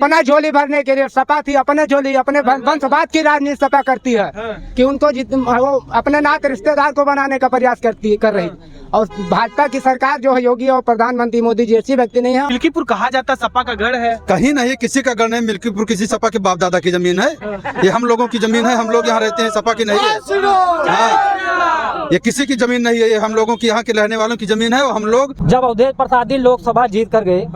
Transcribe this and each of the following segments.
अपना झोली भरने के लिए सपा थी, अपने झोली अपने वंशवाद की राजनीति सपा करती है कि उनको वो अपने नाते रिश्तेदार को बनाने का प्रयास कर रही। और भाजपा की सरकार जो है योगी और प्रधानमंत्री मोदी जी ऐसी व्यक्ति नहीं है। मिल्कीपुर कहा जाता सपा का गढ़ है, कहीं नहीं, किसी का गढ़ नहीं। मिल्कीपुर किसी सपा के बाप दादा की जमीन है, ये हम लोगों की जमीन है। हम लोग यहाँ रहते हैं, सपा की नहीं है। हाँ, ये किसी की जमीन नहीं है, ये हम लोगों की यहाँ के रहने वालों की जमीन है। और हम लोग जब अवधेश प्रसाद लोकसभा जीत कर गए,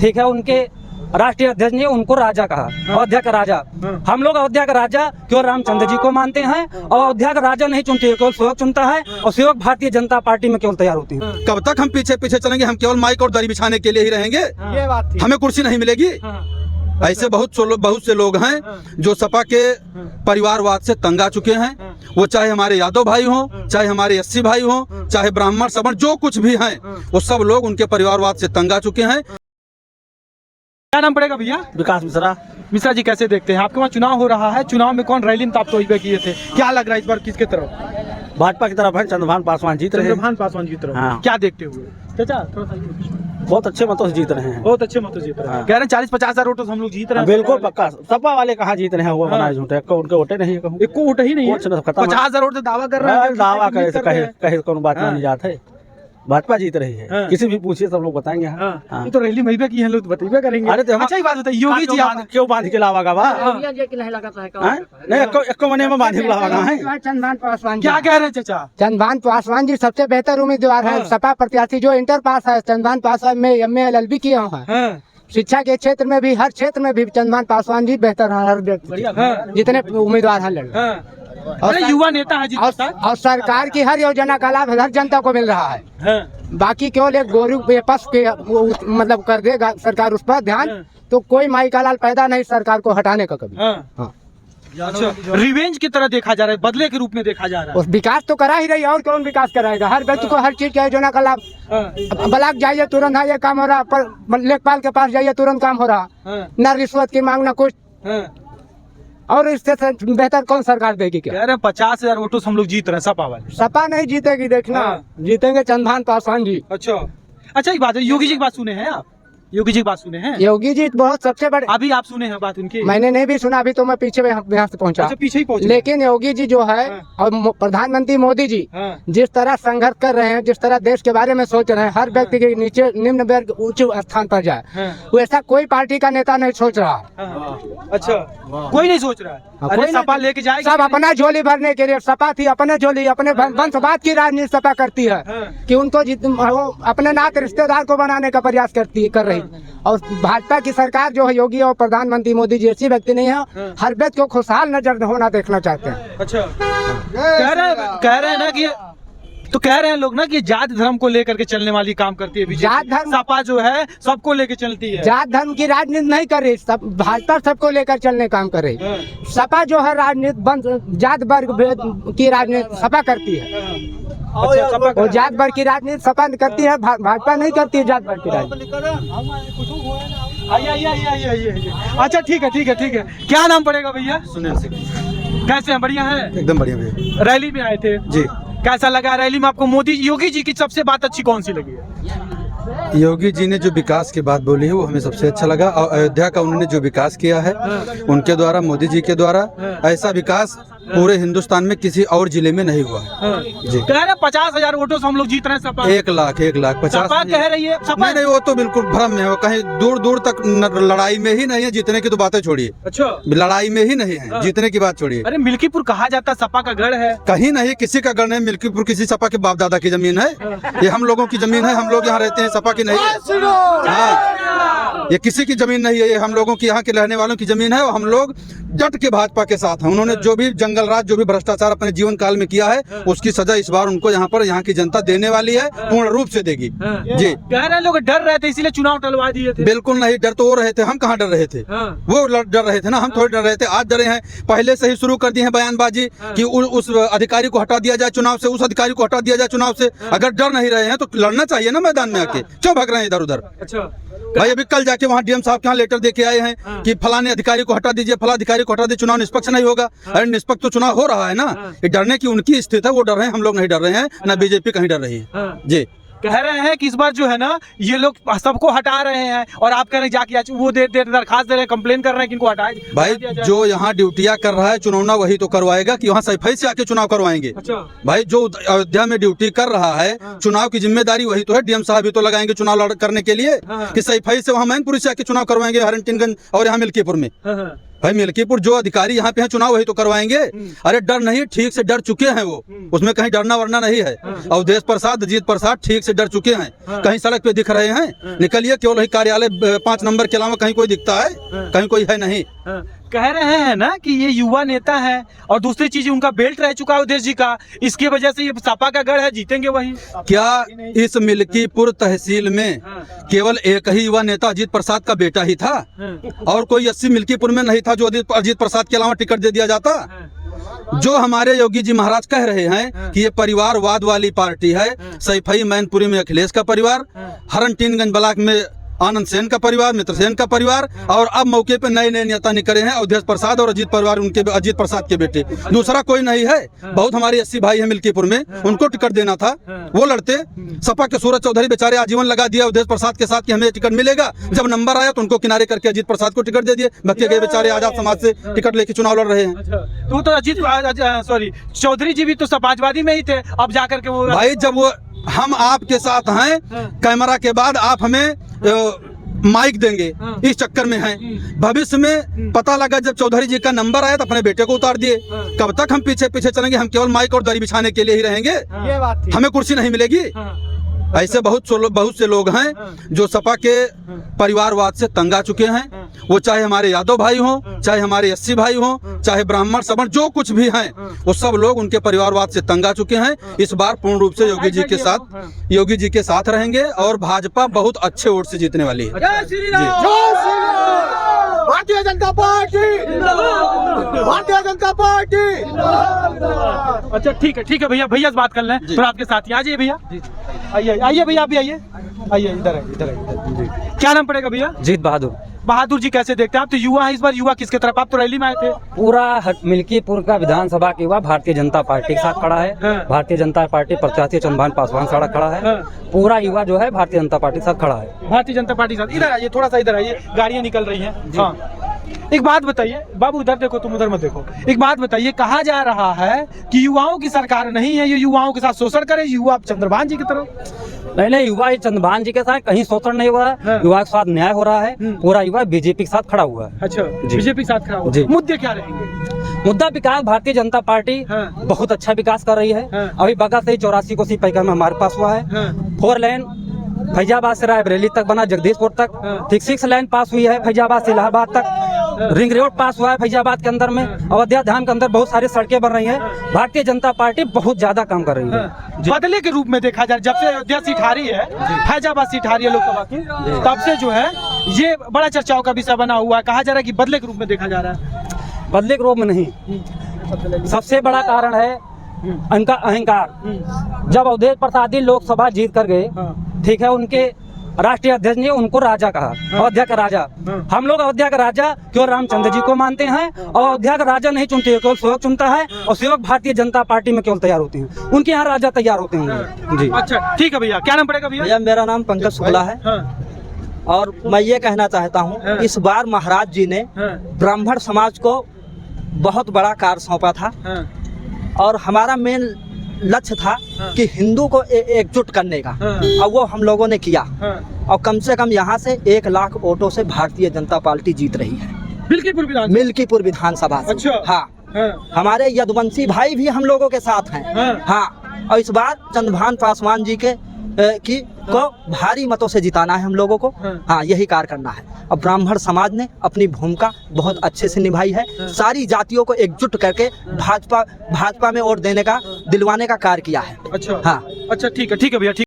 ठीक है, उनके राष्ट्रीय अध्यक्ष ने उनको राजा कहा, अयोध्या का राजा। हम लोग अयोध्या का राजा केवल रामचंद्र जी को मानते हैं और अयोध्या का राजा नहीं चुनते, केवल सेवक चुनता है और सेवक भारतीय जनता पार्टी में केवल तैयार होते हैं। कब तक हम पीछे पीछे चलेंगे? हम केवल माइक और दरी बिछाने के लिए ही रहेंगे, ये बात थी। हमें कुर्सी नहीं मिलेगी। ऐसे बहुत से लोग हैं जो सपा के परिवारवाद से तंग आ चुके हैं। वो चाहे हमारे यादव भाई हों, चाहे हमारे एससी भाई हों, चाहे ब्राह्मण सवर्ण, जो कुछ भी हैं, वो सब लोग उनके परिवारवाद से तंग आ चुके हैं। क्या नाम पड़ेगा भैया? विकास मिश्रा। मिश्रा जी, कैसे देखते हैं आपके वहाँ चुनाव हो रहा है, चुनाव में कौन रैली में आप तो किए थे, क्या लग रहा है इस बार किसके तरफ? भाजपा की तरफ है, चंद्रभान पासवान जीत रहे हैं। चंद्रभान पासवान जीत रहे हैं। हाँ। क्या देखते हुए? चाचा थोड़ा सा बहुत अच्छे मतों से जीत रहे हैं। बहुत अच्छे मतों से जीत रहे हैं। कह रहे हैं 40-50 हजार वोटों से हम लोग जीत रहे हैं। बिल्कुल पक्का। सपा वाले कहाँ जीत रहे हैं, वो बनाए झूठे, उनके वोटे नहीं, कहूँ एक को वोट ही नहीं है। 50 हजार वोट से दावा कर रहे हैं। दावा करे से कहे कौन बात नहीं जात है। भाजपा जीत रही है, किसी भी पूछिए सब लोग बताएंगे। ये तो रैली में भी की है, लोग बताइए करेंगे। अरे अच्छा ही बात बताइए, योगी जी आप क्यों बांध के लावागा बा? नहीं, एको महीने में बांध के लावागा है। चंद्रभान पासवान क्या कह रहे हैं चाचा? चंद्रभान पासवान जी सबसे बेहतर उम्मीदवार है, सपा प्रत्याशी जो इंटर पास है। चंद्रभान पासवान में MA LLB किया है। शिक्षा के क्षेत्र में भी, हर क्षेत्र में भी चंद्रभान पासवान जी बेहतर है। हर जितने उम्मीदवार हैं लड़ और युवा नेता है और सरकार की हर योजना का लाभ हर जनता को मिल रहा है। बाकी केवल एक गोरू बेपस के मतलब कर देगा सरकार उस पर ध्यान, तो कोई माई का लाल पैदा नहीं सरकार को हटाने का कभी। अच्छा, रिवेंज की तरह देखा जा रहा है, बदले के रूप में देखा जा रहा है। उस विकास तो करा ही रही है, और कौन विकास कराएगा? हर व्यक्ति को हर चीज की योजना का लाभ। ब्लॉक जाइए तुरंत ये काम हो रहा, पर लेखपाल के पास जाइए तुरंत काम हो रहा। न रिश्वत की मांग न कुछ, और इससे बेहतर कौन सरकार देगी? क्या कह रहे हैं 50 हजार वोटों से हम लोग जीत रहे हैं सपा वाले। सपा नहीं जीतेगी, देखना। जीतेंगे चंद्रभान पासवान जी। अच्छा एक बात है, योगी जी की बात सुने हैं आप? योगी जी की बात सुने हैं? योगी जी बहुत सबसे बड़े। अभी आप सुने हैं बात उनकी? मैंने नहीं भी सुना, अभी तो मैं पीछे यहाँ से पहुँचा। अच्छा, पीछे ही पहुँचे। लेकिन योगी जी जो है और प्रधानमंत्री मोदी जी जिस तरह संघर्ष कर रहे हैं, जिस तरह देश के बारे में सोच रहे हैं, हर व्यक्ति के नीचे निम्न वर्ग उच्च स्थान पर जाए, वैसा कोई पार्टी का नेता नहीं सोच रहा। अच्छा, कोई नहीं सोच रहा है। अरे सपा लेके जाएगा, सब अपना झोली भरने के लिए सपा थी, अपने झोली अपने वंशवाद की राजनीति सपा करती है कि उनको वो अपने नाते रिश्तेदार को बनाने का प्रयास कर रही। और भाजपा की सरकार जो है योगी और प्रधानमंत्री मोदी जी ऐसी व्यक्ति नहीं है, हर व्यक्ति को खुशहाल नजर होना देखना चाहते हैं। अच्छा, कह रहे हैं ना कि तो कह रहे हैं लोग ना कि जात धर्म को लेकर के चलने वाली काम करती है बीजेपी। जात धर्म, सपा जो है सबको लेकर चलती है। जात धर्म की राजनीति नहीं कर रही, सब भाजपा सबको लेकर चलने काम कर रही। सपा जो है राजनीति जात वर्ग की राजनीति सपा करती है। अच्छा, सपा और जात वर्ग की राजनीति सपा करती है, भाजपा नहीं करती है जात वर्ग की राजनीति। आइए। अच्छा ठीक है। क्या नाम पड़ेगा भैया? सुनील सिंह। कैसे हैं? बढ़िया है, एकदम बढ़िया भैया। रैली में आए थे जी। कैसा लगा रैली में आपको? योगी जी की सबसे बात अच्छी कौन सी लगी है? योगी जी ने जो विकास की बात बोली है वो हमें सबसे अच्छा लगा। और अयोध्या का उन्होंने जो विकास किया है उनके द्वारा, मोदी जी के द्वारा, ऐसा विकास पूरे हिंदुस्तान में किसी और जिले में नहीं हुआ है। जी। कह रहे 50 हजार वोटों से हम लोग जीत रहे हैं सपा। 1 लाख 50 कह रही है सपा। नहीं, वो तो बिल्कुल भ्रम में है। वो कहीं दूर तक लड़ाई में ही नहीं है, जीतने की तो बातें छोड़िए। अच्छा, लड़ाई में ही नहीं है, जीतने की बात छोड़िए। अरे मिल्कीपुर कहा जाता सपा का गढ़ है, कहीं नहीं, किसी का गढ़ नहीं। मिल्कीपुर किसी सपा के बाप दादा की जमीन है, ये हम लोगों की जमीन है। हम लोग यहाँ रहते हैं, सपा की नहीं है। हाँ, ये किसी की जमीन नहीं है, ये हम लोगों की यहाँ के रहने वालों की जमीन है। और हम लोग डट के भाजपा के साथ हैं। उन्होंने जो भी जंगल राज, जो भी भ्रष्टाचार अपने जीवन काल में किया है, उसकी सजा इस बार उनको यहाँ की जनता देने वाली है, पूर्ण रूप से देगी। जी। कह रहे लोग डर रहे थे इसीलिए चुनाव टलवा दिए थे। बिल्कुल नहीं, डर तो वो रहे थे, हम कहाँ डर रहे थे? वो डर रहे थे ना, हम थोड़ी डर रहे थे। आज डरे हैं, पहले से ही शुरू कर दी है बयानबाजी कि उस अधिकारी को हटा दिया जाए चुनाव से, उस अधिकारी को हटा दिया जाए चुनाव से। अगर डर नहीं रहे हैं तो लड़ना चाहिए ना मैदान में आके, क्यों भाग रहे हैं इधर उधर? अच्छा भाई, अभी कल जाके वहाँ डीएम साहब के यहाँ लेटर दे के आए हैं कि फलाने अधिकारी को हटा दीजिए, फला अधिकारी को हटा दीजिए, चुनाव निष्पक्ष नहीं होगा। अरे निष्पक्ष तो चुनाव हो रहा है ना। डरने की उनकी स्थिति है, वो डर रहे हैं, हम लोग नहीं डर रहे हैं, ना बीजेपी कहीं डर रही है। जी। कह रहे हैं कि इस बार जो है ना ये लोग सबको हटा रहे हैं और आप कह रहे हैं जाके वो दे दरखास्त दे रहे हैं, कंप्लेन कर रहे हैं कि इनको हटाए। भाई जो यहाँ ड्यूटियाँ कर रहा है चुनावना वही तो करवाएगा कि वहाँ सफाई से आके चुनाव करवाएंगे। अच्छा। भाई जो अयोध्या में ड्यूटी कर रहा है चुनाव की जिम्मेदारी वही तो है। डीएम साहब भी तो लगाएंगे चुनाव करने के लिए कि सफाई से वहाँ मैनपुरी से आके चुनाव करवाएंगे हरनटिनगंज और यहाँ मिल्कीपुर में। भाई मिल्कीपुर जो अधिकारी यहाँ पे हैं चुनाव वही तो करवाएंगे। अरे डर नहीं, ठीक से डर चुके हैं वो, उसमें कहीं डरना वरना नहीं है। अवधेश प्रसाद, अजीत प्रसाद ठीक से डर चुके हैं। कहीं सड़क पे दिख रहे हैं, निकलिए केवल वही कार्यालय 5 नंबर के अलावा कहीं कोई दिखता है, कहीं कोई है नहीं। कह रहे हैं ना कि ये युवा नेता है और दूसरी चीज उनका बेल्ट रह चुका है अवधेश जी का, इसकी वजह से ये सपा का गढ़ है, जीतेंगे वही। क्या इस मिल्कीपुर तहसील में केवल एक ही युवा नेता अजीत प्रसाद का बेटा ही था और कोई 80 मिल्कीपुर में नहीं था जो अजीत प्रसाद के अलावा टिकट दे दिया जाता? जो हमारे योगी जी महाराज कह रहे हैं कि ये परिवारवाद वाली पार्टी है, सैफई मैनपुरी में अखिलेश का परिवार, हरनटिनगंज ब्लॉक में आनंद सेन का परिवार, मित्र सेन का परिवार, और अब मौके पे नए नए नेता निकले हैं अवधेश प्रसाद और अजीत परिवार, उनके अजीत प्रसाद के बेटे, दूसरा कोई नहीं है। बहुत हमारे 80 भाई हैं मिल्कीपुर में, उनको टिकट देना था, वो लड़ते। सपा के सूरज चौधरी बेचारे आजीवन लगा दिया अवधेश प्रसाद के साथ कि हमें टिकट मिलेगा, जब नंबर आया तो उनको किनारे करके अजीत प्रसाद को टिकट दे दिए। बच्चे गए बेचारे आजाद समाज से टिकट लेके चुनाव लड़ रहे हैं। तो अजीत सॉरी चौधरी जी भी तो समाजवादी में ही थे, अब जाकर के वो भाई जब वो हम आपके साथ हैं कैमरा के बाद आप हमें माइक देंगे इस चक्कर में हैं। भविष्य में पता लगा जब चौधरी जी का नंबर आया तो अपने बेटे को उतार दिए। कब तक हम पीछे पीछे चलेंगे? हम केवल माइक और दरी बिछाने के लिए ही रहेंगे, ये बात थी। हमें कुर्सी नहीं मिलेगी। ऐसे बहुत से लोग हैं जो सपा के परिवारवाद से तंग आ चुके हैं। वो चाहे हमारे यादव भाई हों, चाहे हमारे 80 भाई हों, चाहे ब्राह्मण सवर्ण जो कुछ भी हैं, वो सब लोग उनके परिवारवाद से तंग आ चुके हैं। इस बार पूर्ण रूप से योगी जी के साथ रहेंगे और भाजपा बहुत अच्छे वोट से जीतने वाली है। Bharatiya Janata party, Bharatiya Janata party. अच्छा ठीक है भैया, भैया से बात कर लें तो आपके साथ ही आ जाइए भैया, आइए भैया, आप भी आइए इधर आइए। क्या नाम पड़ेगा भैया? जीत बहादुर। बहादुर जी कैसे देखते हैं आप? तो युवा है, इस बार युवा किसके तरफ? आप तो रैली में आए थे। पूरा मिल्कीपुर का विधानसभा के युवा भारतीय जनता पार्टी के साथ खड़ा है। भारतीय जनता पार्टी प्रत्याशी चंद्रभान पासवान सड़क खड़ा है। पूरा युवा जो है भारतीय जनता पार्टी के साथ खड़ा है। भारतीय जनता पार्टी के साथ। इधर आइए, थोड़ा सा इधर आइए, गाड़ियाँ निकल रही हैं। हाँ, एक बात बताइए बाबू, उधर देखो, तुम उधर मत देखो। एक बात बताइए, कहा जा रहा है कि युवाओं की सरकार नहीं है, ये युवाओं के साथ शोषण करे, युवा चंद्रभान जी की तरफ। नहीं, युवा चंद्रभान जी के साथ कहीं शोषण नहीं हो रहा है, युवा के साथ न्याय हो रहा है। पूरा युवा बीजेपी के साथ खड़ा हुआ है। अच्छा, बीजेपी के साथ खड़ा हुआ। मुद्दे क्या रहेंगे? मुद्दा विकास। भारतीय जनता पार्टी बहुत अच्छा विकास कर रही है। अभी बगल से 84 कोसी पैका में हमारे पास हुआ है। 4 लेन फैजाबाद से रायबरेली तक बना, जगदीशपुर तक। ठीक 6 लेन पास हुई है फैजाबाद से इलाहाबाद तक। रिंग रोड पास हुआ है फैजाबाद के अंदर में। अयोध्या धाम के अंदर बहुत सारी सड़कें बन रही हैं। भारतीय जनता पार्टी बहुत ज्यादा काम कर रही है। बदले के रूप में देखा जाए, जब से अयोध्या सीट हारी है, फैजाबाद सीट हारी है लोकसभा की, तब से जो है ये बड़ा चर्चाओं का विषय बना हुआ है। कहा जा रहा है कि बदले के रूप में देखा जा रहा है। बदले के रूप में नहीं, सबसे बड़ा कारण है उनका अहंकार। जब अवधेश प्रसाद जी लोकसभा जीत कर गए, ठीक है, उनके राष्ट्रीय अध्यक्ष ने उनको राजा कहा, अयोध्या का राजा। हम लोग अयोध्या का राजा केवल रामचंद्र जी को मानते हैं और अयोध्या का राजा नहीं चुनते, केवल सेवक चुनता है और सेवक भारतीय जनता पार्टी में केवल तैयार होते हैं। उनके यहाँ राजा तैयार होते होंगे जी। अच्छा ठीक है भैया, क्या नाम पड़ेगा भैया? भैया मेरा नाम पंकज शुक्ला है। और मैं ये कहना चाहता हूँ, इस बार महाराज जी ने ब्राह्मण समाज को बहुत बड़ा कार्य सौंपा था और हमारा मेन लक्ष्य था कि हिंदू को एकजुट करने का, और वो हम लोगों ने किया। और कम से कम यहाँ से 1 लाख वोटों से भारतीय जनता पार्टी जीत रही है मिल्कीपुर विधानसभा से। अच्छा। हाँ, हमारे यदुवंशी भाई भी हम लोगों के साथ हैं। हाँ, और इस बार चंद्रभान पासवान जी के को भारी मतों से जिताना है हम लोगों को। हाँ, यही कार्य करना है। अब ब्राह्मण समाज ने अपनी भूमिका बहुत अच्छे से निभाई है। सारी जातियों को एकजुट करके भाजपा में वोट देने का, दिलवाने का कार्य किया है। अच्छा, हाँ, अच्छा ठीक है भैया, ठीक।